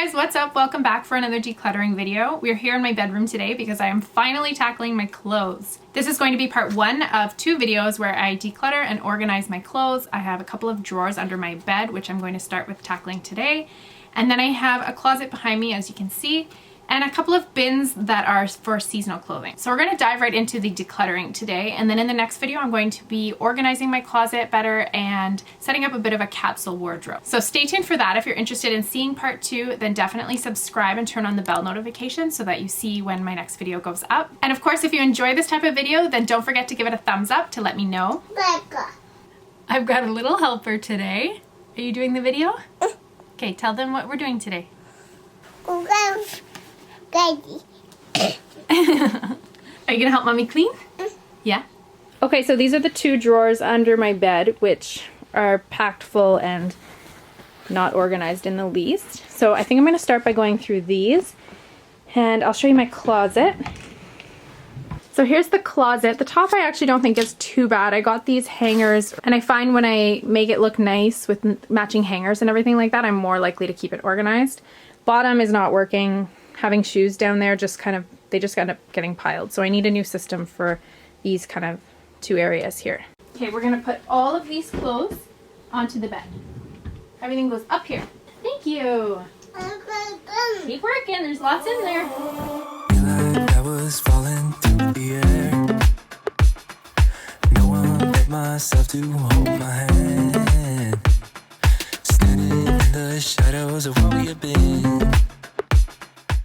guys, what's up? Welcome back for another decluttering video. We're here in my bedroom today because I am finally tackling my clothes. This is going to be part one of two videos where I declutter and organize my clothes. I have a couple of drawers under my bed, which I'm going to start with tackling today. And then I have a closet behind me, as you can see, and a couple of bins that are for seasonal clothing. So we're going to dive right into the decluttering today, and then in the next video I'm going to be organizing my closet better and setting up a bit of a capsule wardrobe. So stay tuned for that. If you're interested in seeing part two, then definitely subscribe and turn on the bell notification so that you see when my next video goes up. And of course, if you enjoy this type of video, then don't forget to give it a thumbs up to let me know. I've got a little helper today. Are you doing the video? Okay, tell them what we're doing today. Are you gonna help mommy clean? Yeah? Okay, so these are the two drawers under my bed, which are packed full and not organized in the least. So I think I'm gonna start by going through these, and I'll show you my closet. So here's the closet. The top I actually don't think is too bad. I got these hangers, and I find when I make it look nice with matching hangers and everything like that, I'm more likely to keep it organized. Bottom is not working. Having shoes down there they just end up getting piled. So I need a new system for these kind of two areas here. Okay, we're gonna put all of these clothes onto the bed. Everything goes up here. Thank you. Keep working, there's lots in there. I was falling through the air. No one let myself to hold my hand. Standing in the shadows of where we have been.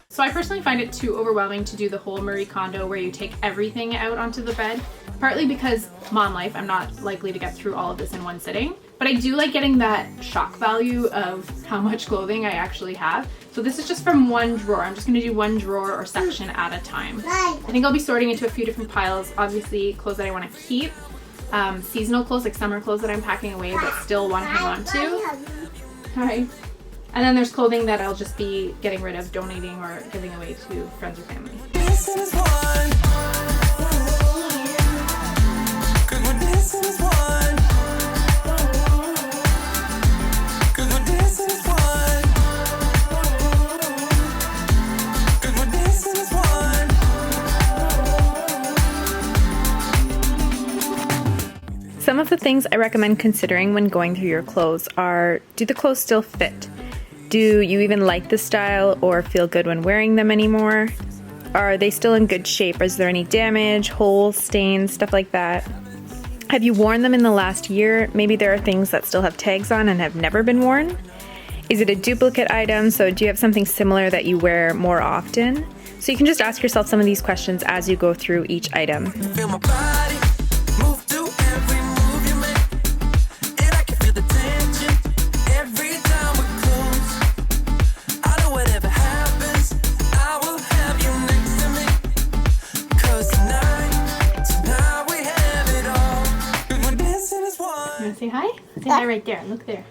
So I personally find it too overwhelming to do the whole Marie Kondo where you take everything out onto the bed. Partly because mom life, I'm not likely to get through all of this in one sitting. But I do like getting that shock value of how much clothing I actually have. So this is just from one drawer. I'm just gonna do one drawer or section at a time. I think I'll be sorting into a few different piles. Obviously clothes that I wanna keep. Seasonal clothes, like summer clothes that I'm packing away but still wanna hang on to. Hi. And then there's clothing that I'll just be getting rid of, donating, or giving away to friends or family. Some of the things I recommend considering when going through your clothes are, do the clothes still fit? Do you even like the style or feel good when wearing them anymore? Are they still in good shape? Is there any damage, holes, stains, stuff like that? Have you worn them in the last year? Maybe there are things that still have tags on and have never been worn. Is it a duplicate item? So do you have something similar that you wear more often? So you can just ask yourself some of these questions as you go through each item. Feel my body move to every move you make, and I can feel the tension every time we're close. I know whatever happens, I will have you next to me. 'Cause tonight we have it all. 'Cause we're dancing as one. You wanna say hi? Say hi right there. Look there.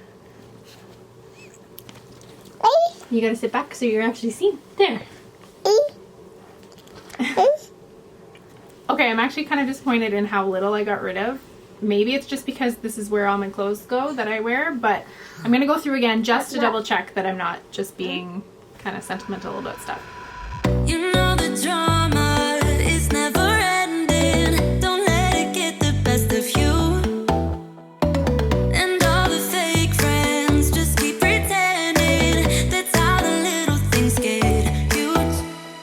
You gotta sit back so you're actually seen. There. Okay, I'm actually kind of disappointed in how little I got rid of. Maybe it's just because this is where all my clothes go that I wear, but I'm gonna go through again just to double check that I'm not just being kind of sentimental about stuff. You know the drama is never ending. Don't let it get the best of you. And all the fake friends just keep pretending. That's how the little things get huge.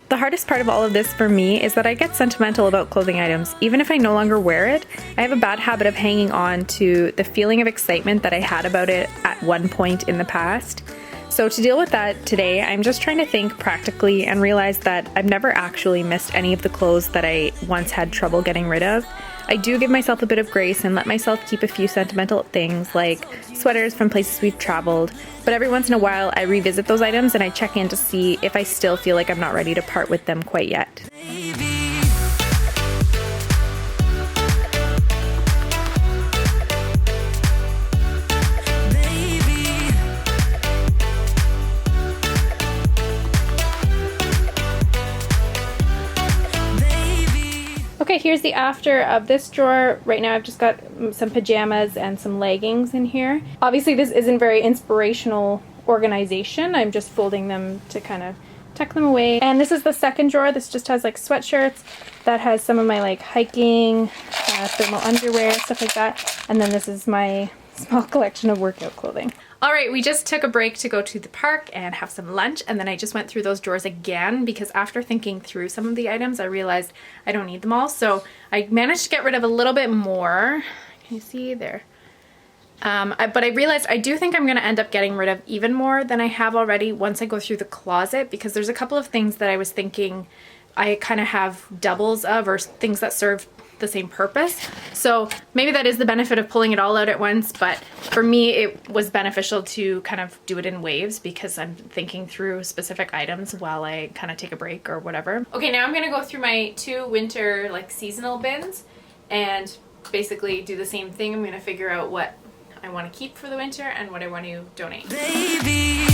The hardest part of all of this for me is that I get sentimental about clothing items. Even if I no longer wear it, I have a bad habit of hanging on to the feeling of excitement that I had about it at one point in the past. So to deal with that today, I'm just trying to think practically and realize that I've never actually missed any of the clothes that I once had trouble getting rid of. I do give myself a bit of grace and let myself keep a few sentimental things like sweaters from places we've traveled, but every once in a while I revisit those items and I check in to see if I still feel like I'm not ready to part with them quite yet. Okay, here's the after of this drawer. Right now I've just got some pajamas and some leggings in here. Obviously this isn't very inspirational organization. I'm just folding them to kind of tuck them away. And this is the second drawer. This just has like sweatshirts. That has some of my like hiking, thermal underwear, stuff like that. And then this is my small collection of workout clothing. All right, we just took a break to go to the park and have some lunch, and then I just went through those drawers again because after thinking through some of the items, I realized I don't need them all. So I managed to get rid of a little bit more. Can you see there? But I realized I do think I'm going to end up getting rid of even more than I have already once I go through the closet, because there's a couple of things that I was thinking I kind of have doubles of, or things that serve the same purpose. So maybe that is the benefit of pulling it all out at once, but for me it was beneficial to kind of do it in waves because I'm thinking through specific items while I kind of take a break or whatever. Okay, now I'm going to go through my 2 winter like seasonal bins and basically do the same thing. I'm going to figure out what I want to keep for the winter and what I want to donate. Baby,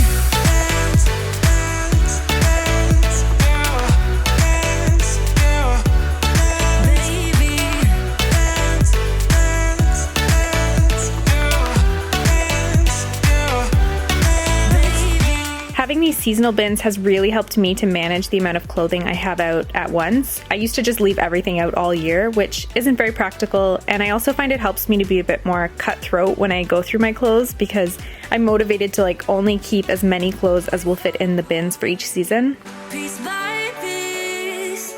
Having these seasonal bins has really helped me to manage the amount of clothing I have out at once. I used to just leave everything out all year, which isn't very practical, and I also find it helps me to be a bit more cutthroat when I go through my clothes because I'm motivated to like only keep as many clothes as will fit in the bins for each season. piece by piece,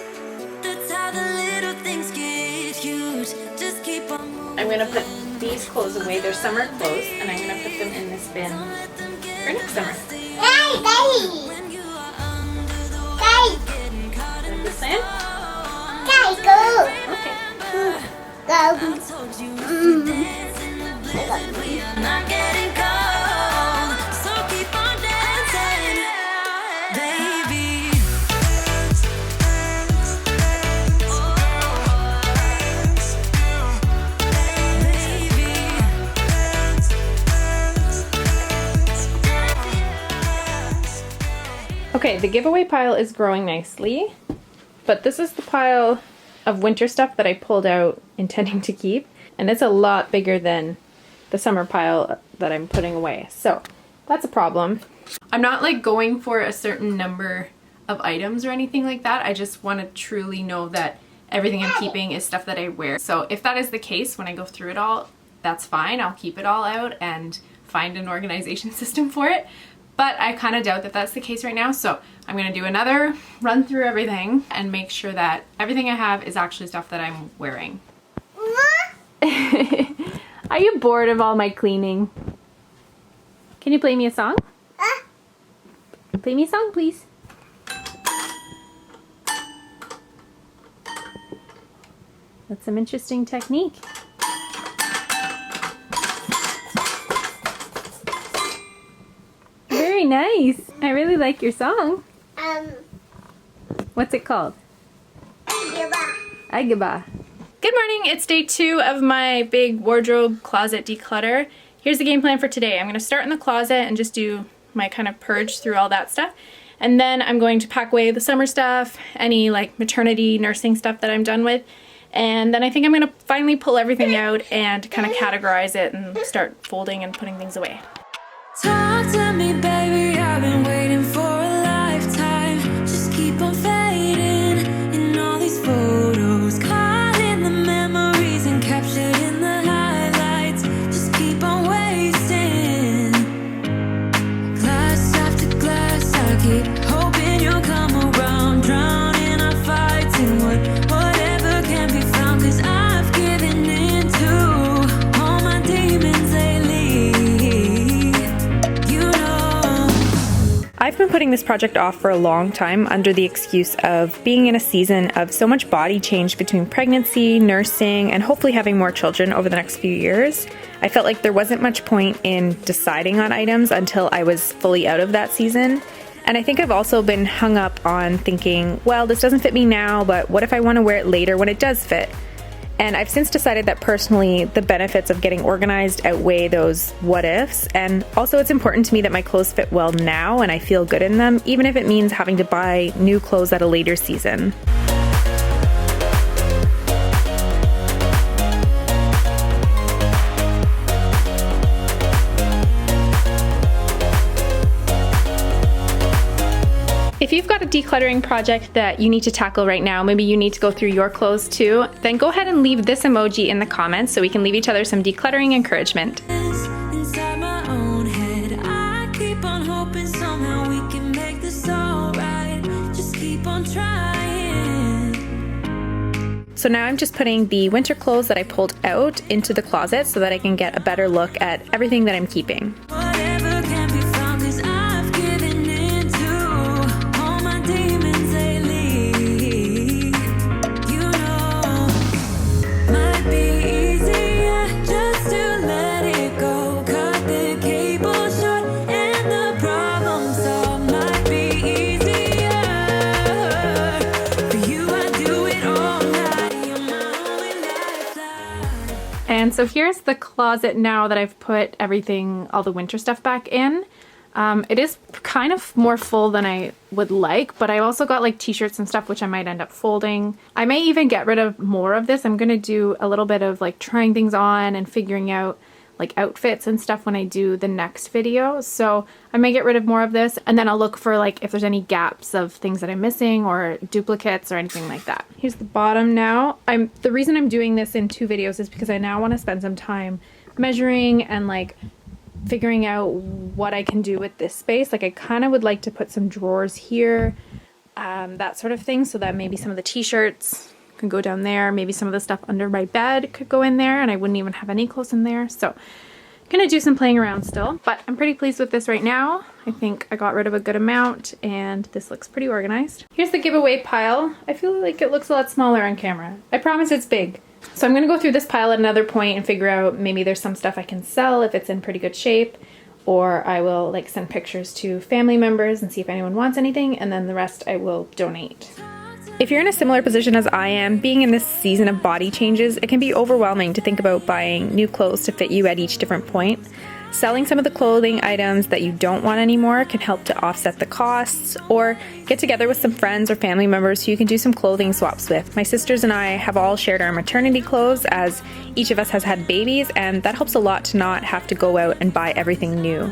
that's how the little things get huge. Just keep on moving. I'm gonna put these clothes away. They're summer clothes, and I'm gonna put them in this bin for next summer. When you are under the water, getting caught in the This in? Okay. I told you if we dance in the blizzard, we are not getting cold. So keep on dancing, baby. Okay, the giveaway pile is growing nicely, but this is the pile of winter stuff that I pulled out intending to keep, and it's a lot bigger than the summer pile that I'm putting away. So that's a problem. I'm not like going for a certain number of items or anything like that. I just want to truly know that everything I'm keeping is stuff that I wear. So if that is the case when I go through it all, that's fine. I'll keep it all out and find an organization system for it. But I kind of doubt that that's the case right now, so I'm going to do another run through everything and make sure that everything I have is actually stuff that I'm wearing. Are you bored of all my cleaning? Can you play me a song? Play me a song, please. That's some interesting technique. Very nice. I really like your song. What's it called? Agaba. Good morning. It's day 2 of my big wardrobe closet declutter. Here's the game plan for today. I'm going to start in the closet and just do my kind of purge through all that stuff. And then I'm going to pack away the summer stuff, any like maternity, nursing stuff that I'm done with. And then I think I'm going to finally pull everything out and kind of categorize it and start folding and putting things away. Talk to me, baby, I've been waiting for a lifetime. Just keep on fading in all these photos, caught in the memories and captured in the highlights. Just keep on wasting. Glass after glass, I keep hoping you'll come around, drowning our fights in whatever can be found. 'Cause I've given in to all my demons lately. I've been putting this project off for a long time under the excuse of being in a season of so much body change between pregnancy, nursing, and hopefully having more children over the next few years. I felt like there wasn't much point in deciding on items until I was fully out of that season. And I think I've also been hung up on thinking, well, this doesn't fit me now, but what if I want to wear it later when it does fit? And I've since decided that personally, the benefits of getting organized outweigh those what ifs. And also it's important to me that my clothes fit well now and I feel good in them, even if it means having to buy new clothes at a later season. If you've got a decluttering project that you need to tackle right now, maybe you need to go through your clothes too, then go ahead and leave this emoji in the comments so we can leave each other some decluttering encouragement. Inside my own head, I keep on hoping somehow we can make this all right. Just keep on trying. So now I'm just putting the winter clothes that I pulled out into the closet so that I can get a better look at everything that I'm keeping. Whatever can be found, 'cause I've given in to all my demons lately. You know, might be easier just to let it go. Cut the cable short and the problem solved. Might be easier for you. I do it all night. You're my only lifeline. And so here's the closet now that I've put everything, all the winter stuff back in. It is kind of more full than I would like, but I also got like t-shirts and stuff which I might end up folding. I may even get rid of more of this. I'm gonna do a little bit of like trying things on and figuring out like outfits and stuff when I do the next video. So I may get rid of more of this, and then I'll look for like if there's any gaps of things that I'm missing or duplicates or anything like that. Here's the bottom now. The reason I'm doing this in 2 videos is because I now want to spend some time measuring and like figuring out what I can do with this space. Like I kind of would like to put some drawers here, that sort of thing, so that maybe some of the t-shirts can go down there. Maybe some of the stuff under my bed could go in there and I wouldn't even have any clothes in there. So I'm gonna do some playing around still, but I'm pretty pleased with this right now. I think I got rid of a good amount and this looks pretty organized. Here's the giveaway pile. I feel like it looks a lot smaller on camera. I promise it's big. So I'm gonna go through this pile at another point and figure out maybe there's some stuff I can sell if it's in pretty good shape, or I will like send pictures to family members and see if anyone wants anything, and then the rest I will donate. If you're in a similar position as I am, being in this season of body changes, it can be overwhelming to think about buying new clothes to fit you at each different point. Selling some of the clothing items that you don't want anymore can help to offset the costs, or get together with some friends or family members who you can do some clothing swaps with. My sisters and I have all shared our maternity clothes as each of us has had babies, and that helps a lot to not have to go out and buy everything new.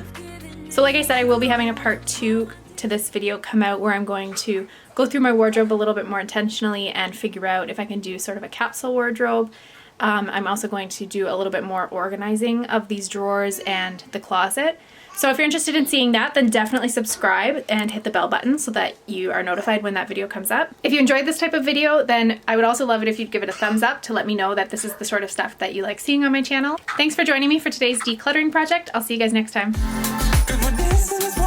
So like I said, I will be having a part 2 to this video come out where I'm going to go through my wardrobe a little bit more intentionally and figure out if I can do sort of a capsule wardrobe. I'm also going to do a little bit more organizing of these drawers and the closet. So if you're interested in seeing that, then definitely subscribe and hit the bell button so that you are notified when that video comes up. If you enjoyed this type of video, then I would also love it if you'd give it a thumbs up to let me know that this is the sort of stuff that you like seeing on my channel. Thanks for joining me for today's decluttering project. I'll see you guys next time. And when this is